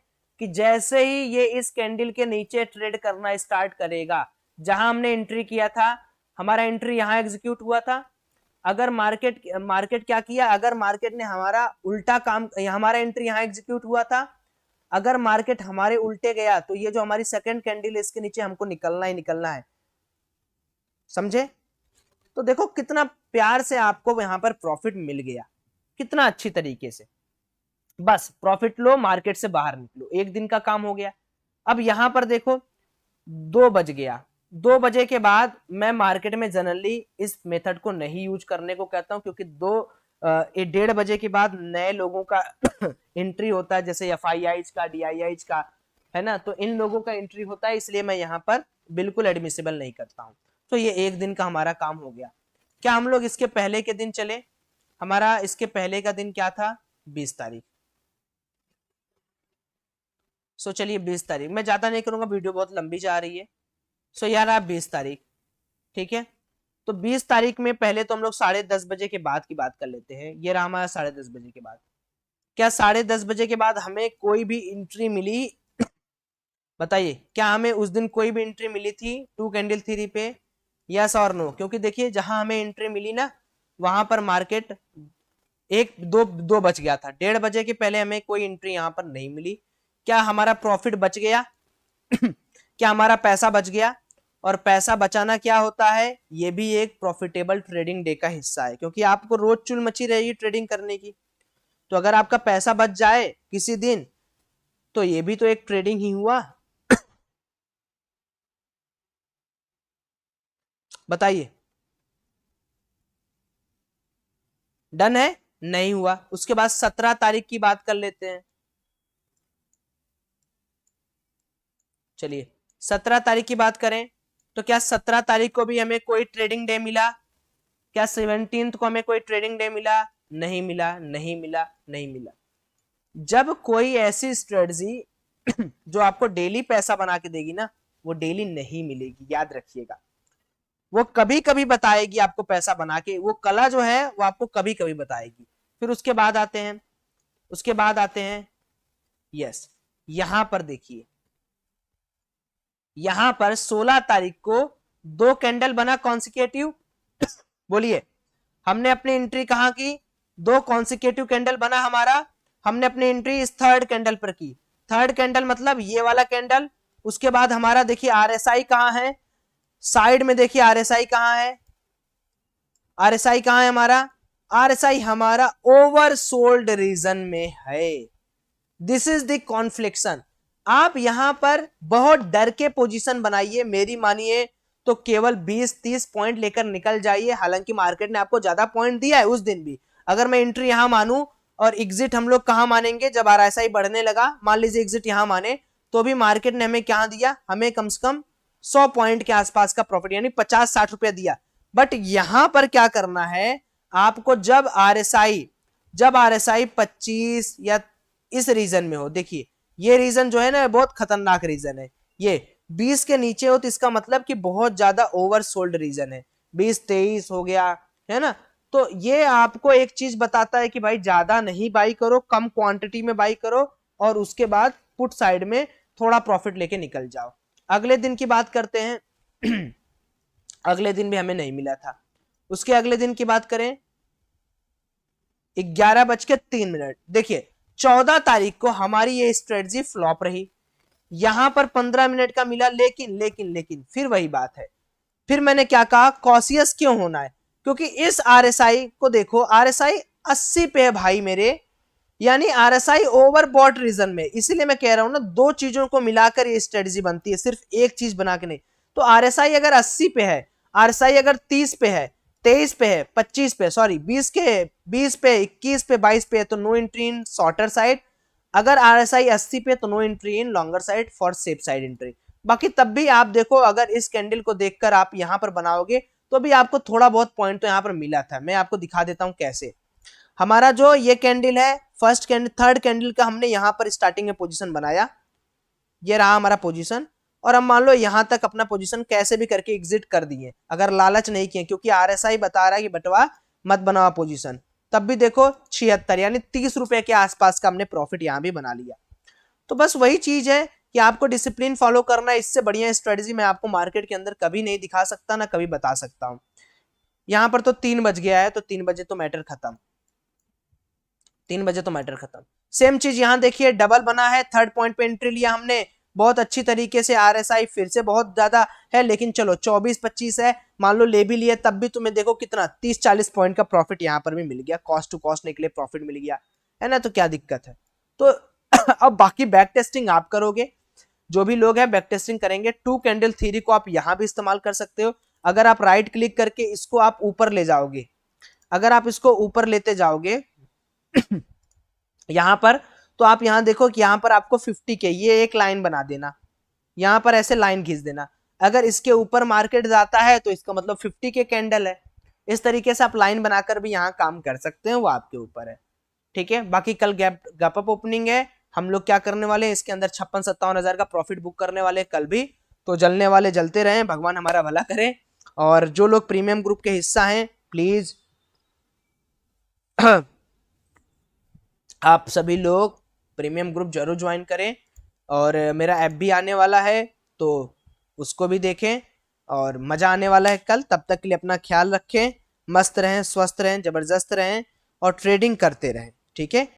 कि जैसे ही ये इस कैंडल के नीचे ट्रेड करना स्टार्ट करेगा, जहां हमने एंट्री किया था, हमारा एंट्री यहां एग्जीक्यूट हुआ था। अगर मार्केट क्या किया, अगर मार्केट ने हमारा उल्टा काम, हमारा एंट्री यहां एग्जीक्यूट हुआ था, अगर मार्केट हमारे उल्टे गया तो ये जो हमारी सेकंड कैंडल है इसके नीचे हमको निकलना ही निकलना है, समझे? तो देखो कितना प्यार से आपको यहां पर प्रॉफिट मिल गया, कितना अच्छी तरीके से। बस प्रॉफिट लो, मार्केट से बाहर निकलो, एक दिन का काम हो गया। अब यहां पर देखो 2 बज गया, 2 बजे के बाद मैं मार्केट में जनरली इस मेथड को नहीं यूज करने को कहता हूं, क्योंकि ये 1:30 बजे के बाद नए लोगों का एंट्री होता है, जैसे FIIs का, DIIs का, है ना, तो इन लोगों का एंट्री होता है, इसलिए मैं यहाँ पर बिल्कुल एडमिसिबल नहीं करता हूँ। तो ये एक दिन का हमारा काम हो गया। क्या हम लोग इसके पहले के दिन चले? हमारा इसके पहले का दिन क्या था? 20 तारीख। सो चलिए 20 तारीख, मैं ज्यादा नहीं करूंगा, वीडियो बहुत लंबी जा रही है। सो यार आप 20 तारीख, ठीक है, तो 20 तारीख में पहले तो हम लोग 10:30 बजे के बाद की बात कर लेते हैं। ये रहा हमारा 10:30 बजे के बाद। क्या 10:30 बजे के बाद हमें कोई भी एंट्री मिली? बताइए, क्या हमें उस दिन कोई भी एंट्री मिली थी 2 कैंडल थ्योरी पे? यस और नो? क्योंकि देखिए जहां हमें एंट्री मिली ना, वहां पर मार्केट 1-2 बच गया था। 1:30 बजे के पहले हमें कोई एंट्री यहाँ पर नहीं मिली। क्या हमारा प्रॉफिट बच गया? क्या हमारा पैसा बच गया? और पैसा बचाना क्या होता है? ये भी एक प्रॉफिटेबल ट्रेडिंग डे का हिस्सा है, क्योंकि आपको रोज चुल मची रहेगी ट्रेडिंग करने की। तो अगर आपका पैसा बच जाए किसी दिन, तो ये भी तो एक ट्रेडिंग ही हुआ। बताइए, डन है? नहीं हुआ। उसके बाद 17 तारीख की बात कर लेते हैं। चलिए 17 तारीख की बात करें, तो क्या 17 तारीख को भी हमें कोई ट्रेडिंग डे मिला? क्या 17 को हमें कोई ट्रेडिंग डे मिला? नहीं मिला, नहीं मिला, नहीं मिला। जब कोई ऐसी स्ट्रेटजी जो आपको डेली पैसा बना के देगी ना, वो डेली नहीं मिलेगी, याद रखिएगा। वो कभी कभी बताएगी आपको पैसा बना के, वो कला जो है वो आपको कभी कभी बताएगी। फिर उसके बाद आते हैं, यस, यहां पर देखिए, यहां पर 16 तारीख को 2 कैंडल बना कॉन्सिक्यूटिव। बोलिए, हमने अपनी एंट्री कहां की? 2 कॉन्सिक्यूटिव कैंडल बना हमारा। हमने अपनी एंट्री इस 3rd कैंडल पर की। 3rd कैंडल मतलब ये वाला कैंडल। उसके बाद हमारा देखिए RSI कहां है? साइड में देखिए RSI कहां है? RSI कहां है हमारा? RSI हमारा ओवरसोल्ड रीजन में है। This is the confliction. आप यहां पर बहुत डर के पोजीशन बनाइए, मेरी मानिए तो केवल 20-30 पॉइंट लेकर निकल जाइए। हालांकि मार्केट ने आपको ज्यादा पॉइंट दिया है उस दिन भी। अगर मैं एंट्री यहां मानूं और एग्जिट हम लोग कहां मानेंगे? जब RSI बढ़ने लगा, मान लीजिए एग्जिट यहां माने, तो भी मार्केट ने हमें क्या दिया? हमें कम से कम 100 पॉइंट के आसपास का प्रॉफिट, यानी 50-60 रुपया दिया। बट यहां पर क्या करना है आपको? जब RSI 25 या इस रीजन में हो, देखिए ये रीजन जो है ना बहुत खतरनाक रीजन है। ये 20 के नीचे हो तो इसका मतलब कि बहुत ज्यादा ओवरसोल्ड रीजन है। 20-23 हो गया, है ना, तो ये आपको एक चीज बताता है कि भाई ज्यादा नहीं बाई करो, कम क्वांटिटी में बाई करो, और उसके बाद पुट साइड में थोड़ा प्रॉफिट लेके निकल जाओ। अगले दिन की बात करते हैं। अगले दिन भी हमें नहीं मिला था। उसके अगले दिन की बात करें, 11:03। देखिए 14 तारीख को हमारी ये स्ट्रेटजी फ्लॉप रही। यहां पर 15 मिनट का मिला, लेकिन फिर वही बात है। फिर मैंने क्या कहा? कॉशियस क्यों होना है? क्योंकि इस RSI को देखो, RSI 80 पे है भाई मेरे, यानी RSI ओवरबॉट रीजन में। इसीलिए मैं कह रहा हूं ना, 2 चीजों को मिलाकर ये स्ट्रेटजी बनती है, सिर्फ एक चीज बना के नहीं। तो RSI अगर 80 पे है, RSI अगर 30 पे है, 23 पे है, 25 पे, सॉरी 20 पे, 21 पे, 22 पे है, तो no entry in shorter side. अगर RSI 80 पे तो no entry in longer side for safe side entry. बाकी तब भी आप देखो, अगर इस कैंडल को देखकर आप यहां पर बनाओगे तो भी आपको थोड़ा बहुत पॉइंट तो यहां पर मिला था। मैं आपको दिखा देता हूं कैसे। हमारा जो ये कैंडल है, फर्स्ट कैंडल, 3rd कैंडल का हमने यहां पर स्टार्टिंग में पोजीशन बनाया, ये रहा हमारा पोजीशन। और हम मान लो यहां तक अपना पोजीशन कैसे भी करके एग्जिट कर दिए, अगर लालच नहीं किए, क्योंकि RSI बता रहा है कि बटवा मत बनाओ पोजीशन। तब भी देखो 76 यानी 30 रुपए के आसपास का हमने प्रॉफिट यहां भी बना लिया। तो बस वही चीज है कि आपको डिसिप्लिन फॉलो करना है। इससे बढ़िया स्ट्रेटजी मैं आपको मार्केट के अंदर कभी नहीं दिखा सकता, ना कभी बता सकता हूं। यहां पर तो 3 बज गया है, तो 3 बजे तो मैटर खत्म, 3 बजे तो मैटर खत्म। सेम चीज यहां देखिए, डबल बना है, 3rd पॉइंट पे एंट्री लिया हमने, बहुत अच्छी तरीके से। RSI फिर से बहुत ज्यादा है, लेकिन चलो 24-25 है, मान लो ले भी लिया, तब भी तुम्हें देखो कितना 30-40 पॉइंट का प्रॉफिट यहां पर भी मिल गया, कॉस्ट टू कॉस्ट निकले प्रॉफिट मिल गया, है ना। तो क्या दिक्कत है? तो अब बाकी बैक टेस्टिंग आप करोगे, जो भी लोग हैं बैक टेस्टिंग करेंगे। 2 कैंडल थ्योरी को आप यहां भी इस्तेमाल कर सकते हो। अगर आप राइट क्लिक करके इसको आप ऊपर ले जाओगे, अगर आप इसको ऊपर लेते जाओगे यहां पर, तो आप यहां देखो कि यहां पर आपको 50 के ये एक लाइन बना देना, यहां पर ऐसे लाइन खींच देना। अगर इसके ऊपर मार्केट जाता है तो इसका मतलब 50 के कैंडल है। इस तरीके से आप लाइन बनाकर भी यहाँ काम कर सकते हैं, वो आपके ऊपर है। ठीक है, बाकी कल गैप अप ओपनिंग है, हम लोग क्या करने वाले हैं इसके अंदर 56-57 हजार का प्रॉफिट बुक करने वाले कल भी। तो जलने वाले जलते रहे, भगवान हमारा भला करे। और जो लोग प्रीमियम ग्रुप के हिस्सा हैं प्लीज आप सभी लोग प्रीमियम ग्रुप जरूर ज्वाइन करें। और मेरा ऐप भी आने वाला है तो उसको भी देखें, और मजा आने वाला है कल। तब तक के लिए अपना ख्याल रखें, मस्त रहें, स्वस्थ रहें, जबरदस्त रहें और ट्रेडिंग करते रहें। ठीक है।